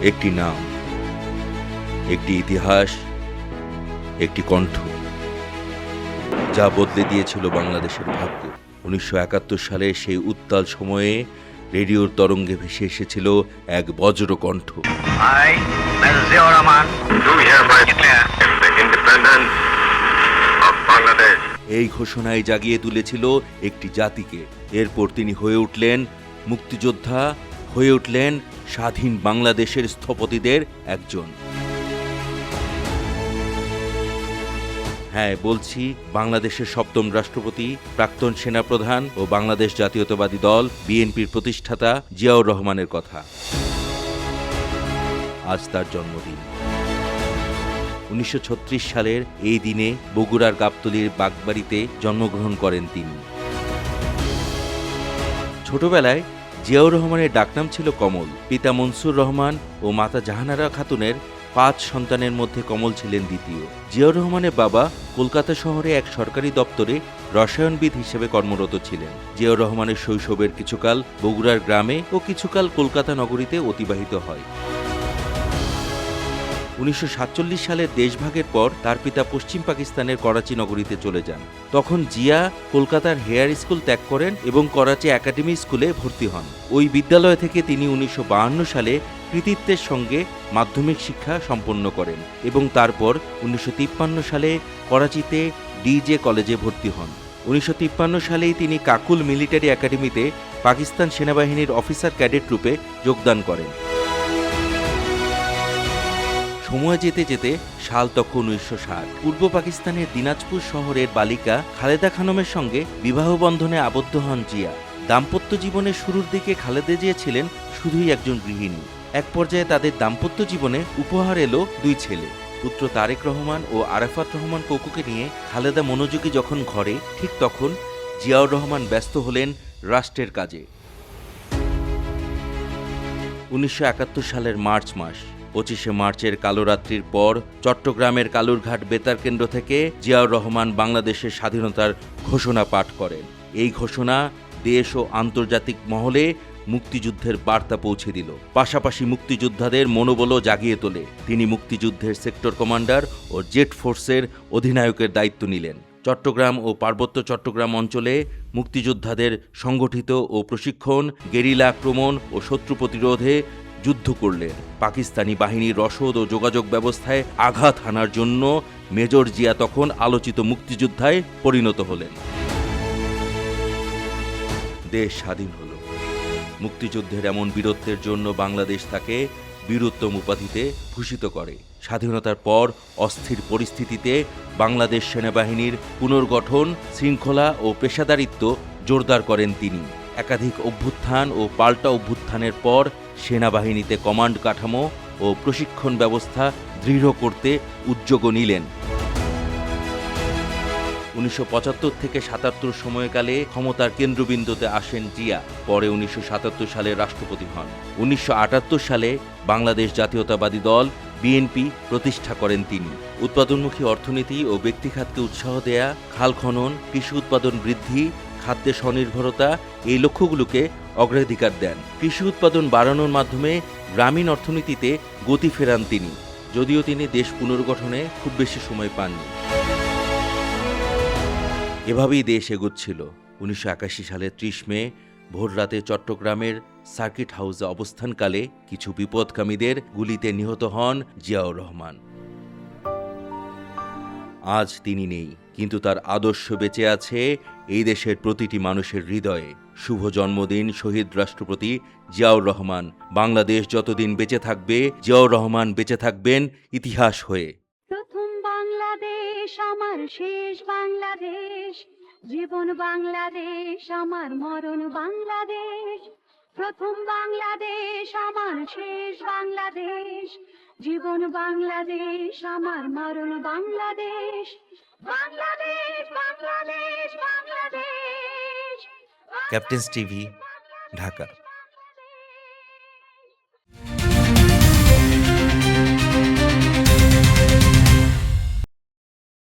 একটি নাম, একটি ইতিহাস, একটি কণ্ঠ, যা বদলে দিয়েছিল বাংলাদেশের ভাগ্য। 1971 সালে সেই উত্তাল সময়ে রেডিওর তরঙ্গে ভেসে এসেছিল এক বজ্র কণ্ঠ। এই ঘোষণায় জাগিয়ে তুলেছিল একটি জাতিকে। এরপর তিনি হয়ে উঠলেন মুক্তিযোদ্ধা, হয়ে উঠলেন স্বাধীন বাংলাদেশের স্থপতিদের একজন। হ্যাঁ, বলছি বাংলাদেশের সপ্তম রাষ্ট্রপতি, প্রাক্তন সেনাপ্রধান ও বাংলাদেশ জাতীয়তাবাদী দল বিএনপির প্রতিষ্ঠাতা জিয়াউর রহমানের কথা। আজ তার জন্মদিন। 1936 সালের এই দিনে বগুড়ার গাবতলীর বাগবাড়িতে জন্মগ্রহণ করেন তিনি। ছোটবেলায় জিয়াউর রহমানের ডাকনাম ছিল কমল। পিতা মনসুর রহমান ও মাতা জাহানারা খাতুনের 5 সন্তানের মধ্যে কমল ছিলেন দ্বিতীয়। জিয়াউর রহমানের বাবা কলকাতা শহরে এক সরকারি দপ্তরে রসায়নবিদ হিসেবে কর্মরত ছিলেন। জিয়াউর রহমানের শৈশবের কিছুকাল বগুড়ার গ্রামে ও কিছুকাল কলকাতা নগরীতে অতিবাহিত হয়। 1947 সালের দেশভাগের পর তার পিতা পশ্চিম পাকিস্তানের করাচি নগরীতে চলে যান। তখন জিয়া কলকাতার হেয়ার স্কুল ত্যাগ করেন এবং করাচি একাডেমি স্কুলে ভর্তি হন। ওই বিদ্যালয় থেকে তিনি 1952 সালে কৃতিত্বের সঙ্গে মাধ্যমিক শিক্ষা সম্পন্ন করেন এবং তারপর 1953 সালে করাচিতে ডিজে কলেজে ভর্তি হন। 1953 সালেই তিনি কাকুল মিলিটারি একাডেমিতে পাকিস্তান সেনাবাহিনীর অফিসার ক্যাডেট রূপে যোগদান করেন। সময় যেতে যেতে সাল তখন 1960। পূর্ব পাকিস্তানের দিনাজপুর শহরের বালিকা খালেদা খানমের সঙ্গে বিবাহ বন্ধনে আবদ্ধ হন জিয়া। দাম্পত্য জীবনের শুরুর দিকে খালেদা জিয়া ছিলেন শুধুই একজন গৃহিণী। এক পর্যায়ে তাদের দাম্পত্য জীবনে উপহার এলো 2 ছেলে, পুত্র তারেক রহমান ও আরাফাত রহমান কোকুকে নিয়ে খালেদা মনোযোগী যখন ঘরে, ঠিক তখন জিয়াউর রহমান ব্যস্ত হলেন রাষ্ট্রের কাজে। 1971 সালের মার্চ মাস। 25শে মার্চের কালোরাত্রির পর চট্টগ্রামের কালুরঘাট বেতার কেন্দ্র থেকে জিয়াউর রহমান বাংলাদেশের স্বাধীনতার ঘোষণা পাঠ করেন। এই ঘোষণা দেশ ও আন্তর্জাতিক মহলে মুক্তিযুদ্ধের বার্তা পৌঁছে দিল, পাশাপাশি মুক্তিযোদ্ধাদের মনোবলও জাগিয়ে তোলে। তিনি মুক্তিযুদ্ধের সেক্টর কমান্ডার ও জেট ফোর্সের অধিনায়কের দায়িত্ব নিলেন। চট্টগ্রাম ও পার্বত্য চট্টগ্রাম অঞ্চলে মুক্তিযোদ্ধাদের সংগঠিত ও প্রশিক্ষণ, গেরিলা আক্রমণ ও শত্রু প্রতিরোধে যুদ্ধ করলেন। পাকিস্তানি বাহিনীর রসদ ও যোগাযোগ ব্যবস্থায় আঘাত হানার জন্য মেজর জিয়া তখন আলোচিত মুক্তিযোদ্ধায় পরিণত হলেন। দেশ স্বাধীন হল। মুক্তিযুদ্ধের এমন বীরত্বের জন্য বাংলাদেশ তাকে বীরোত্তম উপাধিতে ভূষিত করে। স্বাধীনতার পর অস্থির পরিস্থিতিতে বাংলাদেশ সেনাবাহিনীর পুনর্গঠন, শৃঙ্খলা ও পেশাদারিত্ব জোরদার করেন তিনি। একাধিক অভ্যুত্থান ও পাল্টা অভ্যুত্থানের পর সেনাবাহিনীতে কমান্ড কাঠামো ও প্রশিক্ষণ ব্যবস্থা দৃঢ় করতে উদ্যোগ নিলেন। 1975 থেকে 77 সময়কালে ক্ষমতার কেন্দ্রবিন্দুতে আসেন জিয়া। পরে 1977 সালে রাষ্ট্রপতি হন। 1978 সালে বাংলাদেশ জাতীয়তাবাদী দল বিএনপি প্রতিষ্ঠা করেন তিনি। উৎপাদনমুখী অর্থনীতি ও ব্যক্তিখাতকে উৎসাহ দেয়া, খাল খনন, কৃষি উৎপাদন বৃদ্ধি, খাদ্যে স্বনির্ভরতা, এই লক্ষ্যগুলোকে অগ্রাধিকার দেন। কৃষি উৎপাদন বাড়ানোর মাধ্যমে গ্রামীণ অর্থনীতিতে গতি ফেরান তিনি, যদিও তিনি দেশ পুনর্গঠনে খুব বেশি সময় পাননি। এভাবেই দেশ এগোচ্ছিল। 1981 সালের 30 মে ভোররাতে চট্টগ্রামের সার্কিট হাউসে অবস্থানকালে কিছু বিপদকামীদের গুলিতে নিহত হন জিয়াউর রহমান। আজ তিনি নেই, কিন্তু তার আদর্শ বেঁচে আছে এই দেশের প্রতিটি মানুষের হৃদয়ে। শুভ জন্মদিন শহীদ রাষ্ট্রপতি জিয়াউর রহমান। বাংলাদেশ যতদিন বেঁচে থাকবে, জিয়াউর রহমান বেঁচে থাকবেন ইতিহাস হয়ে। প্রথম বাংলাদেশ আমার শেষ বাংলাদেশ, জীবন বাংলাদেশ আমার মরণ বাংলাদেশ। প্রথম বাংলাদেশ আমার শেষ বাংলাদেশ, জীবন বাংলাদেশ আমার মরণ বাংলাদেশ। বাংলাদেশ বাংলাদেশ বাংলাদেশ। Captain's TV, Dhaka.